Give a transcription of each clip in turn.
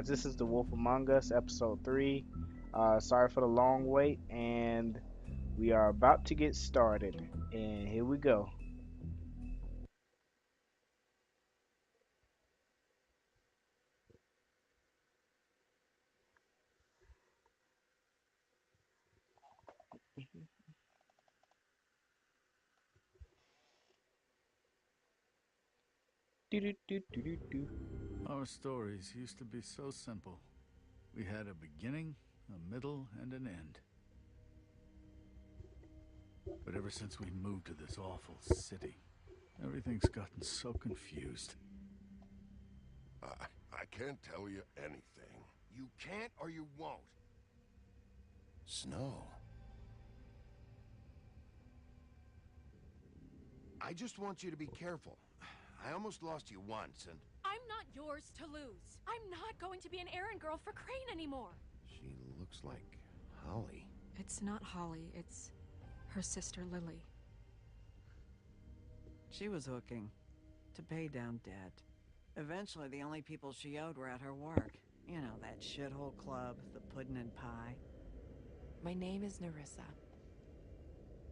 guys. This is The Wolf Among Us, episode 3. Sorry for the long wait, and we are about to get started. And here we go. Do-do-do-do-do-do. Our stories used to be so simple. We had a beginning, a middle, and an end. But ever since we moved to this awful city, everything's gotten so confused. I can't tell you anything. You can't or you won't. Snow. I just want you to be careful. I almost lost you once, and... I'm not yours to lose. I'm not going to be an errand girl for Crane anymore. She looks like Holly. It's not Holly, it's her sister Lily. She was hooking to pay down debt. Eventually, the only people she owed were at her work. You know, that shithole club, the Puddin' and Pie. My name is Nerissa.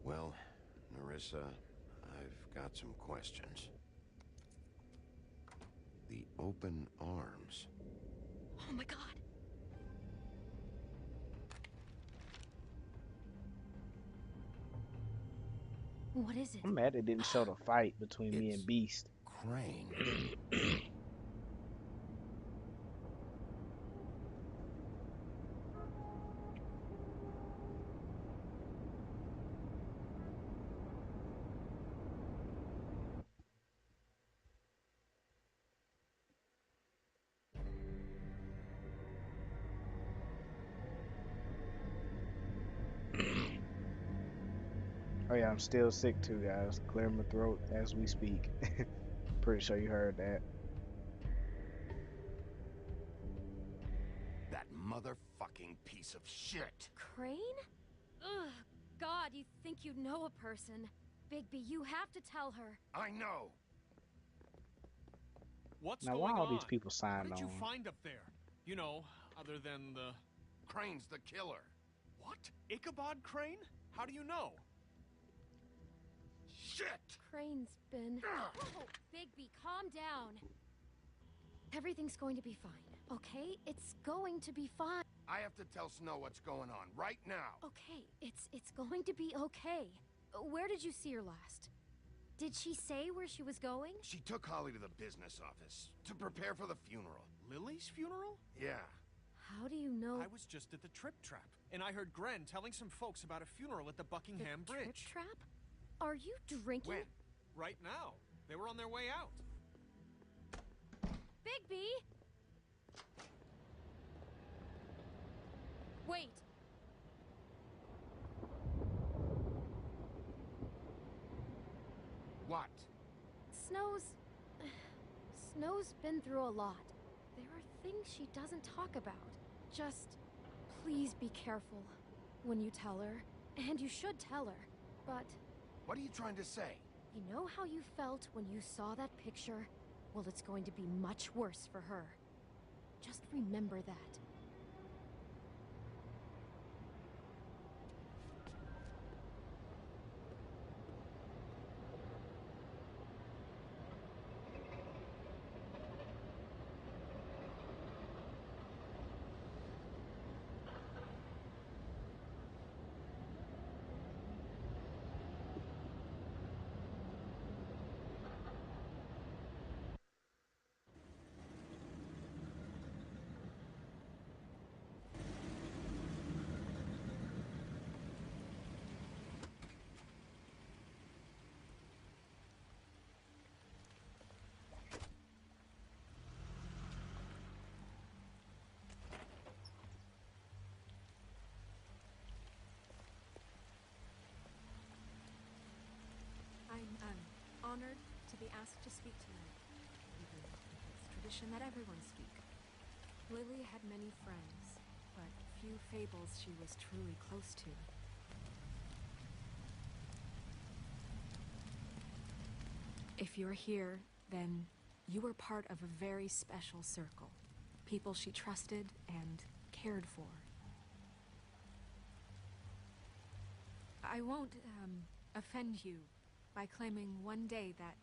Well, Nerissa, I've got some questions. The open arms. Oh my god. What is it? I'm mad it didn't show the fight between me and Beast. Crane. Oh yeah, I'm still sick too, guys. Clearing my throat as we speak. Pretty sure you heard that. That motherfucking piece of shit. Crane? Ugh, God, you think you know a person. Bigby, you have to tell her. I know. What's Now, going why all on? these people What signed did you on? find up there? You know, other than the... Crane's the killer. What? Ichabod Crane? How do you know? Shit! Crane's been... Whoa, Bigby, calm down. Everything's going to be fine, okay? It's going to be fine. I have to tell Snow what's going on right now. Okay, it's going to be okay. Where did you see her last? Did she say where she was going? She took Holly to the business office to prepare for the funeral. Lily's funeral? Yeah. How do you know? I was just at the Trip Trap, and I heard Gren telling some folks about a funeral at the Buckingham the Bridge. Trip trap? Are you drinking? When? Right now. They were on their way out. Bigby! Wait. What? Snow's been through a lot. There are things she doesn't talk about. Just please be careful when you tell her. And you should tell her. But What are you trying to say? you know how you felt when you saw that picture? Well, it's going to be much worse for her. Just remember that. I'm honored to be asked to speak tonight. Even if it's tradition that everyone speak. Lily had many friends, but few fables she was truly close to. If you're here, then you were part of a very special circle. people she trusted and cared for. I won't, offend you by claiming one day that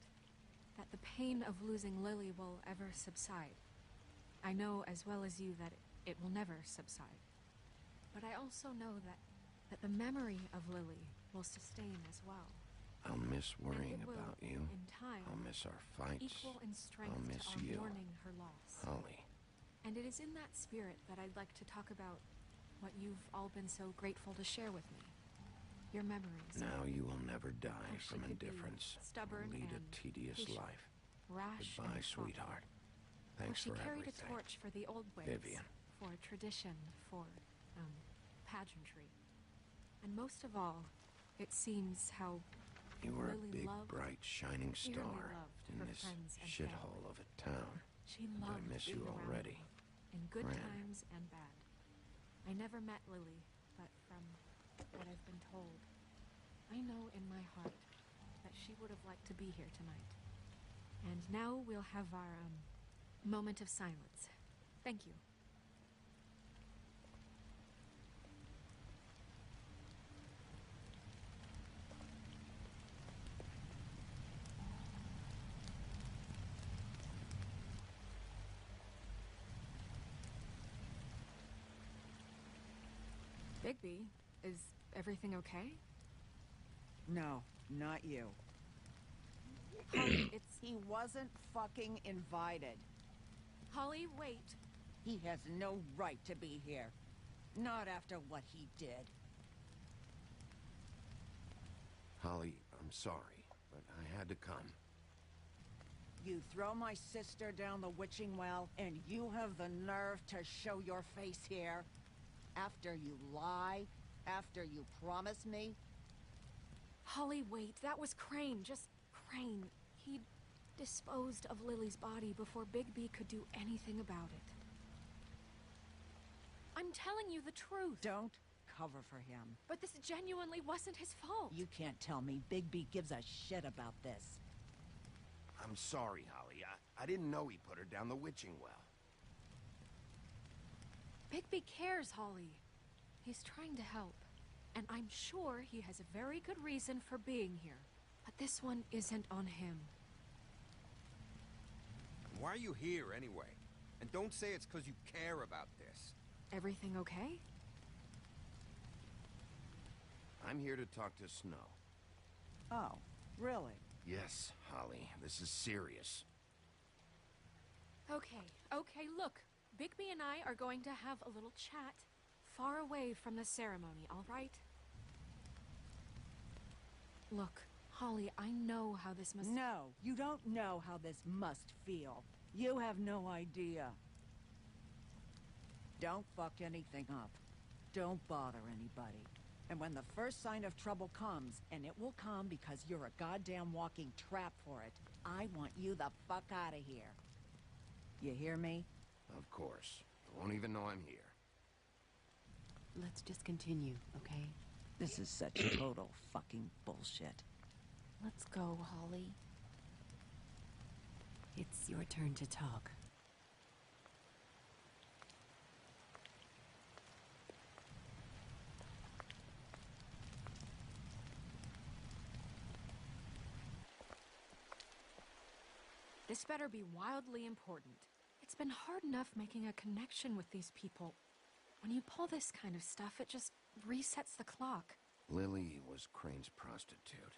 the pain of losing Lily will ever subside. I know as well as you that it will never subside. But I also know that the memory of Lily will sustain as well. I'll miss And worrying it will, about you. in time, I'll miss our fights. equal in strength I'll miss to our you. mourning her loss. Holly. And it is in that spirit that I'd like to talk about what you've all been so grateful to share with me. Your memories. Now you will never die How she from could be indifference. stubborn Or lead and a tedious patient, life. Rash Goodbye, and thoughtful. sweetheart. How Thanks she for carried everything. a torch for the old ways. Vivian. For tradition, for, pageantry. And most of all, it seems how You were a Lily big, loved, bright, shining dearly star loved in her this friends and shithole of a town. she And loved I miss being you around already. them, in good Gran. times and bad. I never met Lily, but from what I've been told, I know in my heart that she would have liked to be here tonight. And now we'll have our, moment of silence. Thank you. Bigby, is everything okay? No, not you. Holly, it's... He wasn't fucking invited. Holly, wait. He has no right to be here. Not after what he did. Holly, I'm sorry, but I had to come. You throw my sister down the witching well, and you have the nerve to show your face here? After you lie? After you promise me? Holly, wait. That was Crane. Just Crane. He'd disposed of Lily's body before Bigby could do anything about it. I'm telling you the truth. Don't cover for him. But this genuinely wasn't his fault. You can't tell me Bigby gives a shit about this. I'm sorry, Holly. I didn't know he put her down the witching well. Bigby cares, Holly. He's trying to help. And I'm sure he has a very good reason for being here. But this one isn't on him. Why are you here, anyway? And don't say it's because you care about this. Everything okay? I'm here to talk to Snow. Oh, really? Yes, Holly. This is serious. Okay, look. Bigby and I are going to have a little chat far away from the ceremony, all right? Look, Holly, I know how this must... No, you don't know how this must feel. You have no idea. Don't fuck anything up. Don't bother anybody. And when the first sign of trouble comes, and it will come because you're a goddamn walking trap for it, I want you the fuck out of here. You hear me? Of course. Won't even know I'm here. Let's just continue, okay? This is such total fucking bullshit. Let's go, Holly. It's your turn to talk. This better be wildly important. It's been hard enough making a connection with these people. When you pull this kind of stuff, it just resets the clock. Lily was Crane's prostitute.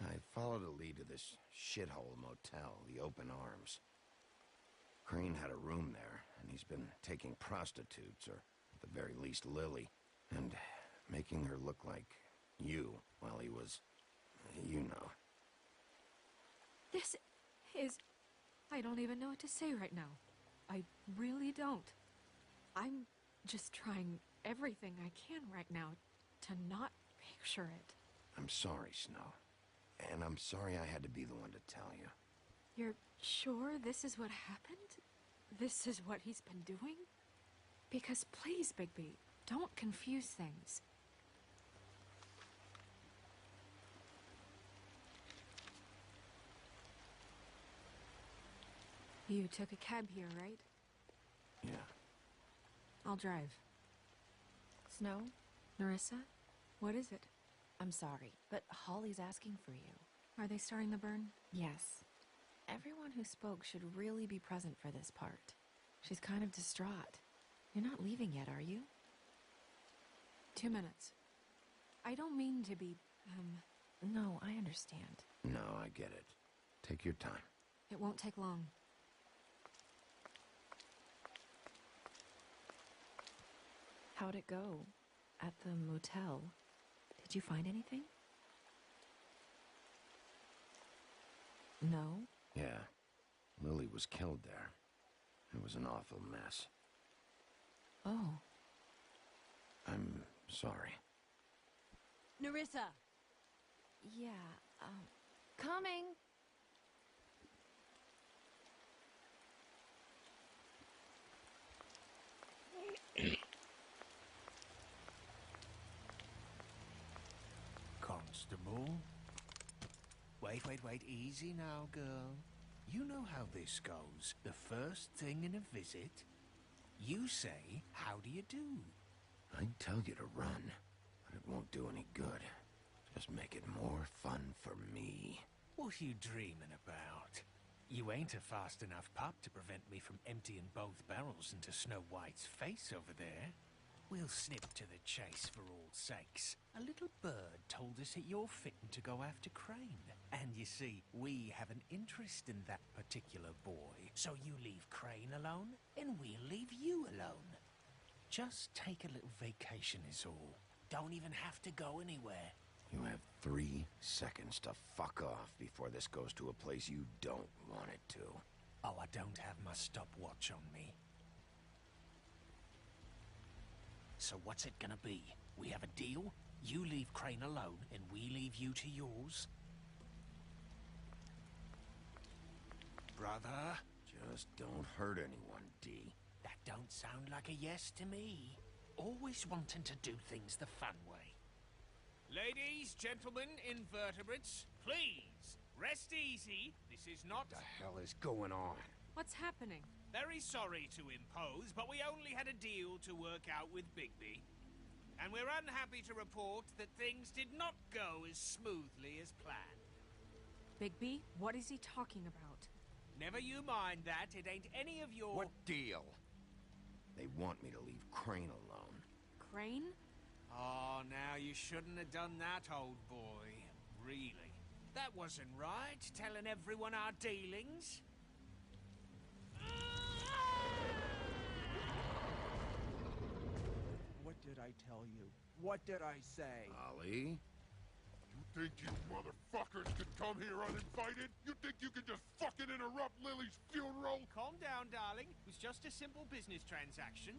I followed a lead to this shithole motel, the Open Arms. Crane had a room there, and he's been taking prostitutes, or at the very least Lily, and making her look like you while he was, you know. This is... I don't even know what to say right now. I really don't. I'm just trying everything I can right now to not picture it. I'm sorry, Snow. And I'm sorry I had to be the one to tell you. You're sure this is what happened? This is what he's been doing? Because please, Bigby, don't confuse things. You took a cab here, right? Yeah. I'll drive. Snow? Nerissa? What is it? I'm sorry, but Holly's asking for you. Are they starting the burn? Yes. Everyone who spoke should really be present for this part. She's kind of distraught. You're not leaving yet, are you? 2 minutes. I don't mean to be, No, I understand. No, I get it. Take your time. It won't take long. How'd it go? At the motel? Did you find anything? No? Yeah. Lily was killed there. It was an awful mess. Oh. I'm sorry. Nerissa! Yeah, Coming! Constable? Wait, easy now, girl. You know how this goes. The first thing in a visit, you say, how do you do? I'd tell you to run, but it won't do any good. Just make it more fun for me. What are you dreaming about? You ain't a fast enough pup to prevent me from emptying both barrels into Snow White's face over there. We'll snip to the chase for all sakes. A little bird told us that you're fitting to go after Crane. And you see, we have an interest in that particular boy. So you leave Crane alone, and we'll leave you alone. Just take a little vacation is all. Don't even have to go anywhere. You have 3 seconds to fuck off before this goes to a place you don't want it to. Oh, I don't have my stopwatch on me. So what's it gonna be? We have a deal? You leave Crane alone, and we leave you to yours? Brother? Just don't hurt anyone, D. That don't sound like a yes to me. Always wanting to do things the fun way. Ladies, gentlemen, invertebrates, please, rest easy. This is not... What the hell is going on? What's happening? Very sorry to impose, but we only had a deal to work out with Bigby. And we're unhappy to report that things did not go as smoothly as planned. Bigby, what is he talking about? Never you mind that, it ain't any of your... What deal? They want me to leave Crane alone. Crane? Oh, now you shouldn't have done that, old boy. Really. That wasn't right, telling everyone our dealings. What did I tell you? What did I say? Holly? You think you motherfuckers could come here uninvited? You think you can just fucking interrupt Lily's funeral? Calm down, darling. It was just a simple business transaction.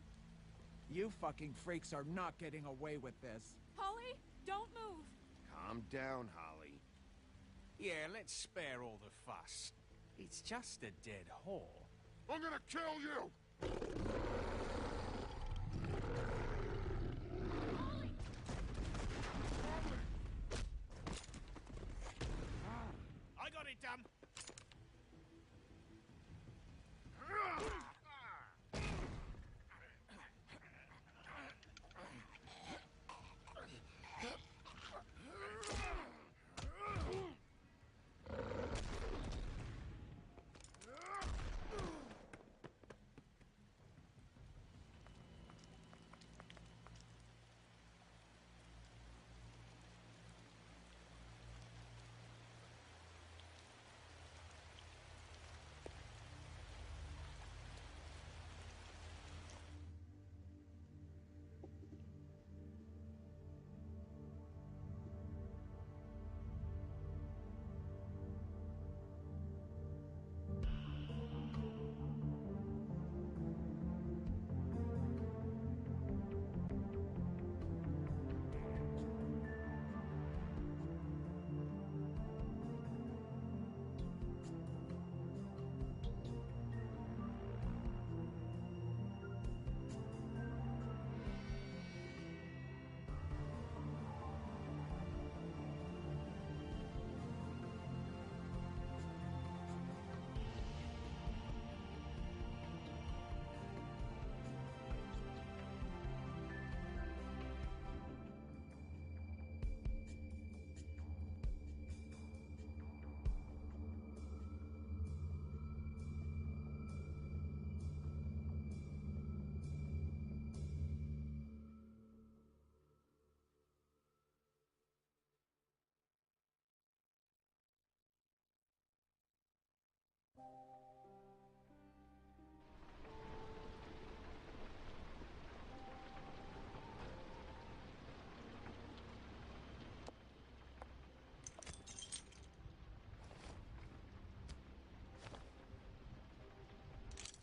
You fucking freaks are not getting away with this. Holly, don't move! Calm down, Holly. Yeah, let's spare all the fuss. It's just a dead whore. I'm gonna kill you! I got it done.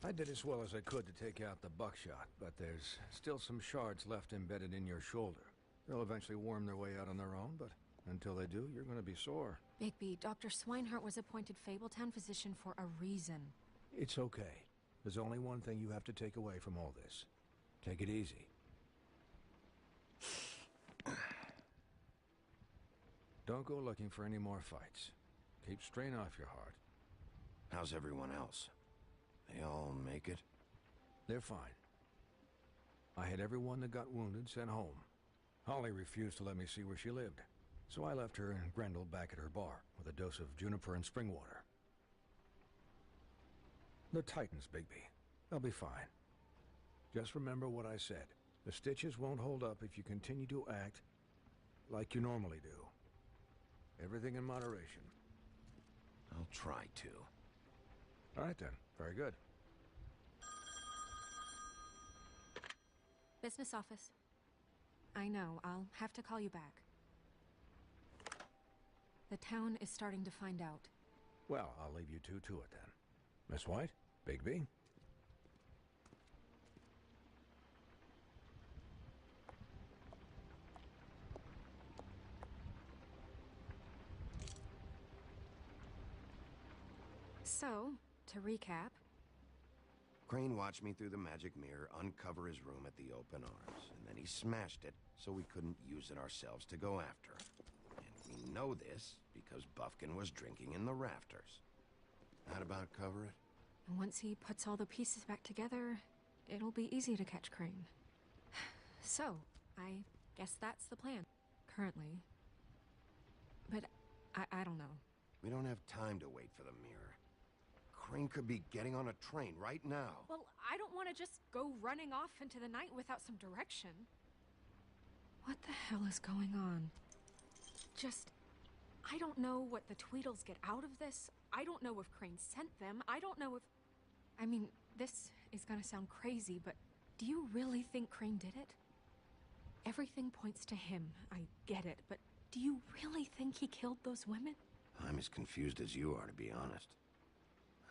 I did as well as I could to take out the buckshot, but there's still some shards left embedded in your shoulder. They'll eventually worm their way out on their own, but until they do, you're gonna be sore. Bigby, Dr. Swinehart was appointed Fabletown physician for a reason. It's okay. There's only one thing you have to take away from all this. Take it easy. Don't go looking for any more fights. Keep strain off your heart. How's everyone else? They all make it? They're fine. I had everyone that got wounded sent home. Holly refused to let me see where she lived, so I left her and Grendel back at her bar with a dose of juniper and spring water. The Titans, Bigby. They'll be fine. Just remember what I said. The stitches won't hold up if you continue to act like you normally do. Everything in moderation. I'll try to. All right then. Very good. Business office. I know, I'll have to call you back. The town is starting to find out. Well, I'll leave you two to it then. Miss White? Bigby? So, to recap... Crane watched me through the magic mirror uncover his room at the Open Arms, and then he smashed it so we couldn't use it ourselves to go after him. And we know this because Buffkin was drinking in the rafters. That about cover it? And once he puts all the pieces back together, it'll be easy to catch Crane. So, I guess that's the plan, currently. But I don't know. We don't have time to wait for the mirror. Crane could be getting on a train right now. Well, I don't want to just go running off into the night without some direction. What the hell is going on? I don't know what the Tweedles get out of this. I don't know if Crane sent them. I don't know if... I mean, this is gonna sound crazy, but do you really think Crane did it? Everything points to him. I get it, but do you really think he killed those women? I'm as confused as you are, to be honest.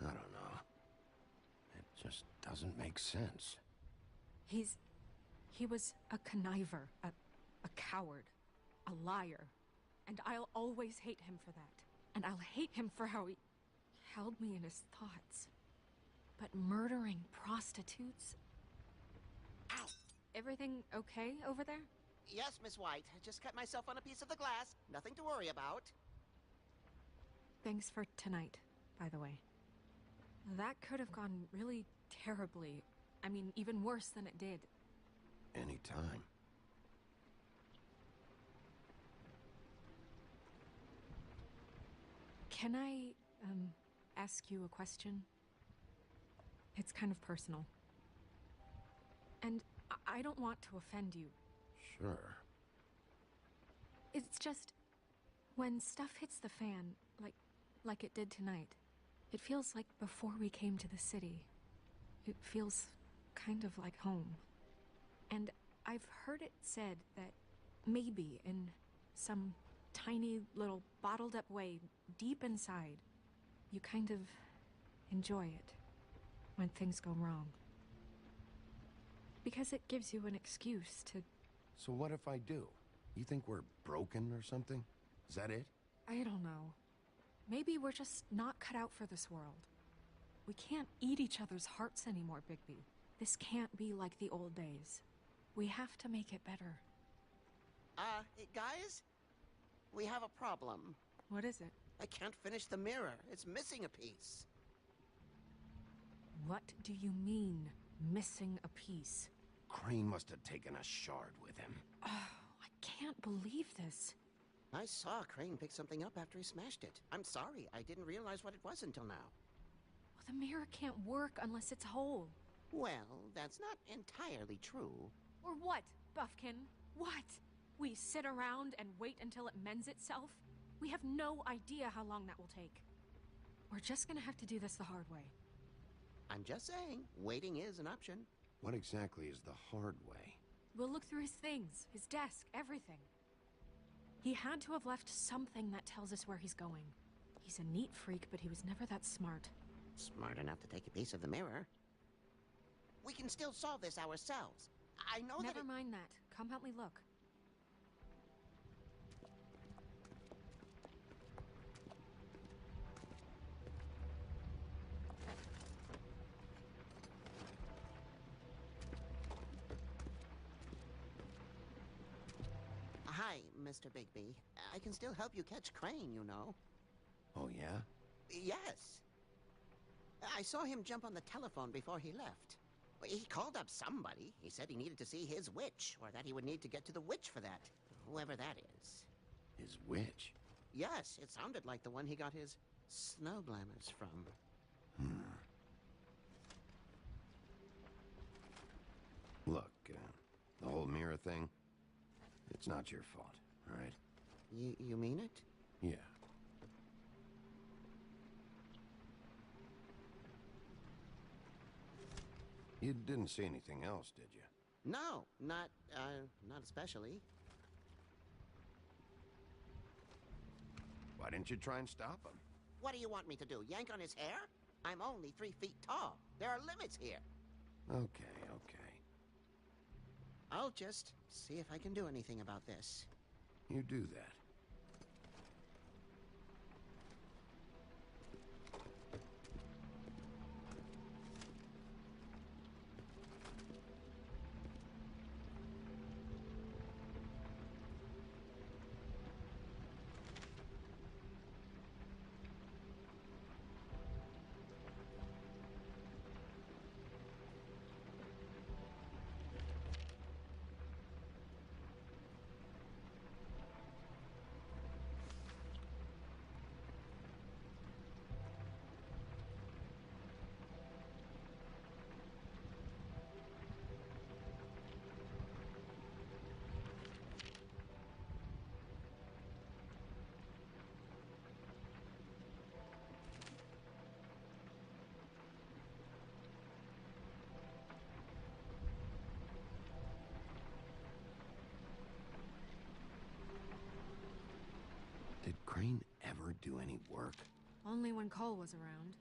I don't know. It just doesn't make sense. He was a conniver, a coward, a liar. And I'll always hate him for that. And I'll hate him for how he held me in his thoughts. But murdering prostitutes? Ow! Everything okay over there? Yes, Miss White. I just cut myself on a piece of the glass. Nothing to worry about. Thanks for tonight, by the way. That could have gone really terribly. I mean, even worse than it did. Anytime. Can I, ask you a question? It's kind of personal. And I don't want to offend you. Sure. It's just... when stuff hits the fan, like it did tonight, it feels like before we came to the city. It feels kind of like home. And I've heard it said that maybe in some tiny little bottled up way deep inside, you kind of enjoy it when things go wrong. Because it gives you an excuse to... So what if I do? You think we're broken or something? Is that it? I don't know. Maybe we're just not cut out for this world. We can't eat each other's hearts anymore, Bigby. This can't be like the old days. We have to make it better. Guys? We have a problem. What is it? I can't finish the mirror. It's missing a piece. What do you mean, missing a piece? Crane must have taken a shard with him. Oh, I can't believe this. I saw Crane pick something up after he smashed it. I'm sorry, I didn't realize what it was until now. Well, the mirror can't work unless it's whole. Well, that's not entirely true. Or what, Buffkin? What? We sit around and wait until it mends itself? We have no idea how long that will take. We're just gonna have to do this the hard way. I'm just saying, waiting is an option. What exactly is the hard way? We'll look through his things, his desk, everything. He had to have left something that tells us where he's going. He's a neat freak, but he was never that smart. Smart enough to take a piece of the mirror. We can still solve this ourselves. I know that Never mind that. Come help me look. Hi, Mr. Bigby. I can still help you catch Crane, you know. Oh, yeah? Yes. I saw him jump on the telephone before he left. He called up somebody. He said he needed to see his witch, or that he would need to get to the witch for that. Whoever that is. His witch? Yes, it sounded like the one he got his snow glamours from. Look, the whole mirror thing, it's not your fault, all right? You mean it? Yeah. You didn't see anything else, did you? No, not especially. Why didn't you try and stop him? What do you want me to do, yank on his hair? I'm only 3 feet tall. There are limits here. Okay. I'll just see if I can do anything about this. You do that. Did Crane ever do any work? Only when Cole was around.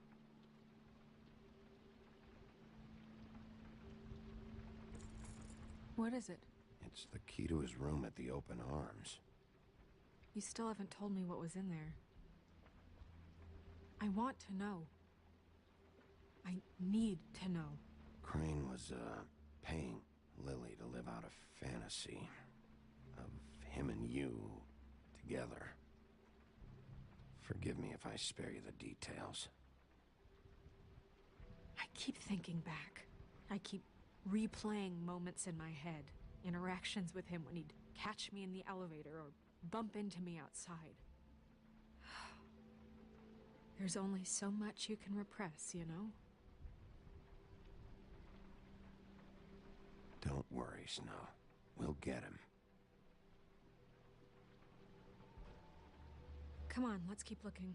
What is it? It's the key to his room at the Open Arms. You still haven't told me what was in there. I want to know. I need to know. Crane was, paying Lily to live out a fantasy of him and you together. Forgive me if I spare you the details. I keep thinking back. I keep replaying moments in my head. Interactions with him when he'd catch me in the elevator or bump into me outside. There's only so much you can repress, you know? Don't worry, Snow. We'll get him. Come on, let's keep looking.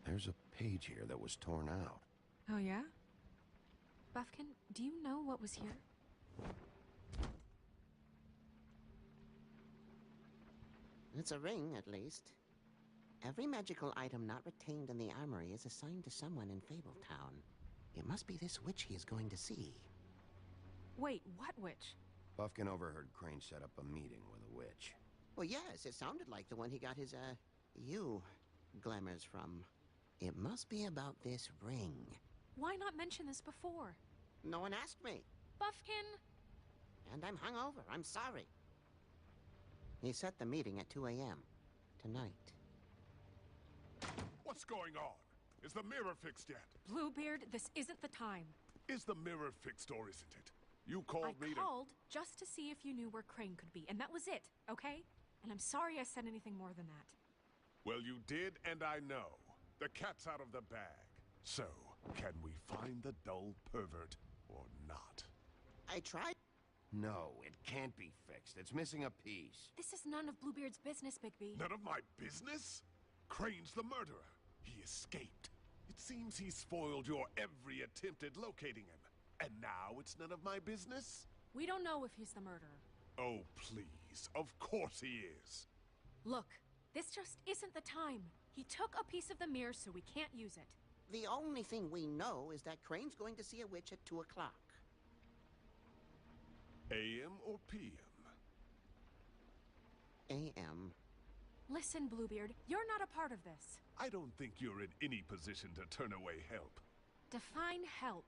There's a page here that was torn out. Oh, yeah? Buffkin, do you know what was here? It's a ring, at least. Every magical item not retained in the armory is assigned to someone in Fabletown. It must be this witch he is going to see. Wait, what witch? Buffkin overheard Crane set up a meeting with a witch. Well, yes, it sounded like the one he got his, glamours from. It must be about this ring. Why not mention this before? No one asked me. Buffkin! And I'm hungover. I'm sorry. He set the meeting at 2 a.m. tonight. What's going on? Is the mirror fixed yet? Bluebeard, this isn't the time. Is the mirror fixed or isn't it? You called me I called just to see if you knew where Crane could be, and that was it, okay? And I'm sorry I said anything more than that. Well, you did, and I know. The cat's out of the bag. So, can we find the dull pervert or not? I tried. No, it can't be fixed. It's missing a piece. This is none of Bluebeard's business, Bigby. None of my business? Crane's the murderer. He escaped. It seems he spoiled your every attempt at locating him. And now it's none of my business? We don't know if he's the murderer. Oh, please. Of course he is. Look, this just isn't the time. He took a piece of the mirror, so we can't use it. The only thing we know is that Crane's going to see a witch at 2 o'clock. AM or PM? AM. Listen, Bluebeard, you're not a part of this. I don't think you're in any position to turn away help. Define help.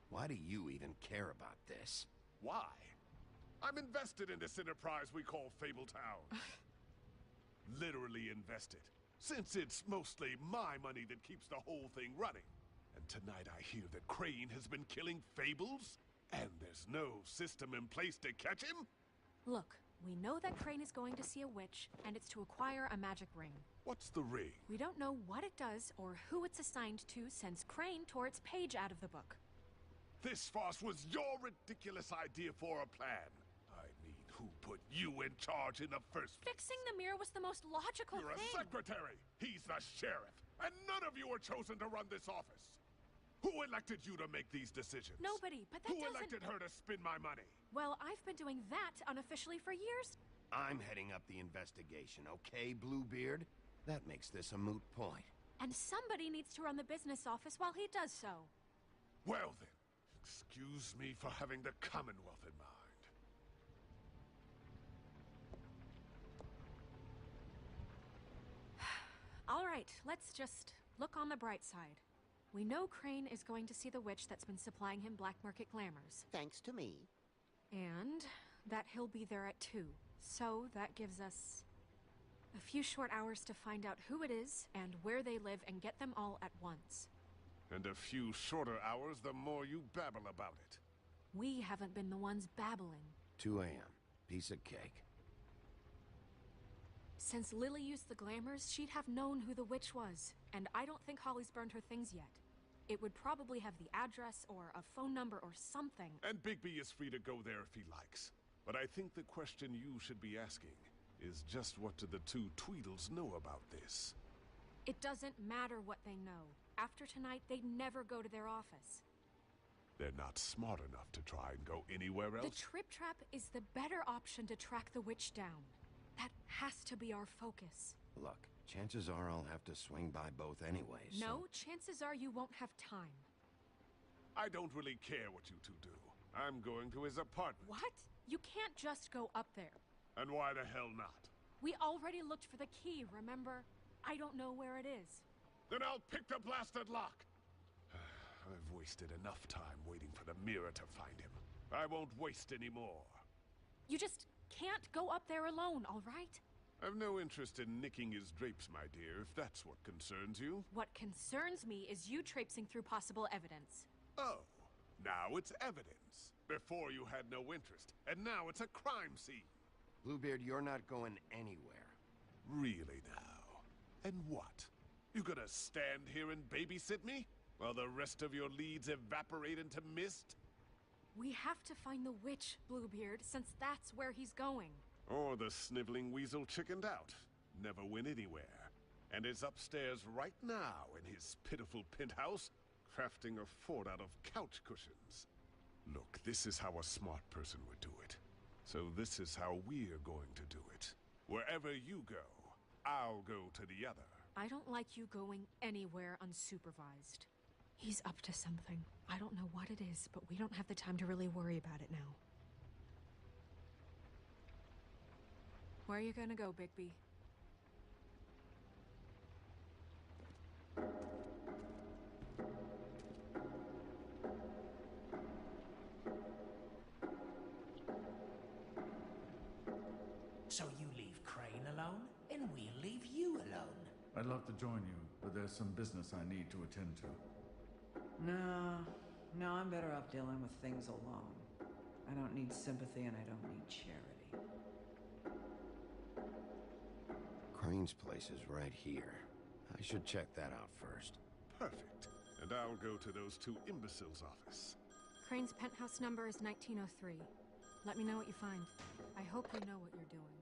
Why do you even care about this? Why? I'm invested in this enterprise we call Fabletown. Literally invested. Since it's mostly my money that keeps the whole thing running. And tonight I hear that Crane has been killing Fables? And there's no system in place to catch him? Look, we know that Crane is going to see a witch, and it's to acquire a magic ring. What's the ring? We don't know what it does or who it's assigned to since Crane tore its page out of the book. This farce was your ridiculous idea for a plan. I mean, who put you in charge in the first place? Fixing the mirror was the most logical You're thing. a secretary. He's the sheriff. And none of you were chosen to run this office. Who elected you to make these decisions? Nobody, but that Who doesn't... elected her to spend my money? Well, I've been doing that unofficially for years. I'm heading up the investigation, okay, Bluebeard? That makes this a moot point. And somebody needs to run the business office while he does so. Well then, excuse me for having the Commonwealth in mind. All right, let's just look on the bright side. We know Crane is going to see the witch that's been supplying him black market glamours. Thanks to me. And that he'll be there at 2. So that gives us a few short hours to find out who it is and where they live and get them all at once. And a few shorter hours, the more you babble about it. We haven't been the ones babbling. 2 a.m. Piece of cake. Since Lily used the glamours, she'd have known who the witch was. And I don't think Holly's burned her things yet. It would probably have the address or a phone number or something. And Bigby is free to go there if he likes. But I think the question you should be asking is just what do the 2 Tweedles know about this? It doesn't matter what they know. After tonight, they'd never go to their office. They're not smart enough to try and go anywhere else? The Trip Trap is the better option to track the witch down. That has to be our focus. Look, chances are I'll have to swing by both anyways. No, chances are you won't have time. I don't really care what you 2 do. I'm going to his apartment. What? You can't just go up there. And why the hell not? We already looked for the key, remember? I don't know where it is. Then I'll pick the blasted lock. I've wasted enough time waiting for the mirror to find him. I won't waste any more. You just can't go up there alone, all right? I've no interest in nicking his drapes, my dear, if that's what concerns you. What concerns me is you traipsing through possible evidence. Oh, now it's evidence. Before you had no interest, and now it's a crime scene. Bluebeard, you're not going anywhere. Really now? And what? You gonna stand here and babysit me? While the rest of your leads evaporate into mist? We have to find the witch, Bluebeard, since that's where he's going. Or the sniveling weasel chickened out. Never went anywhere. And is upstairs right now in his pitiful penthouse, crafting a fort out of couch cushions. Look, this is how a smart person would do it. So this is how we're going to do it. Wherever you go, I'll go to the other. I don't like you going anywhere unsupervised. He's up to something. I don't know what it is, but we don't have the time to really worry about it now. Where are you gonna go, Bigby? So you leave Crane alone, and we'll leave you alone. I'd love to join you, but there's some business I need to attend to. No, I'm better off dealing with things alone. I don't need sympathy and I don't need charity. Crane's place is right here. I should check that out first. Perfect. And I'll go to those 2 imbeciles' office. Crane's penthouse number is 1903. Let me know what you find. I hope you know what you're doing.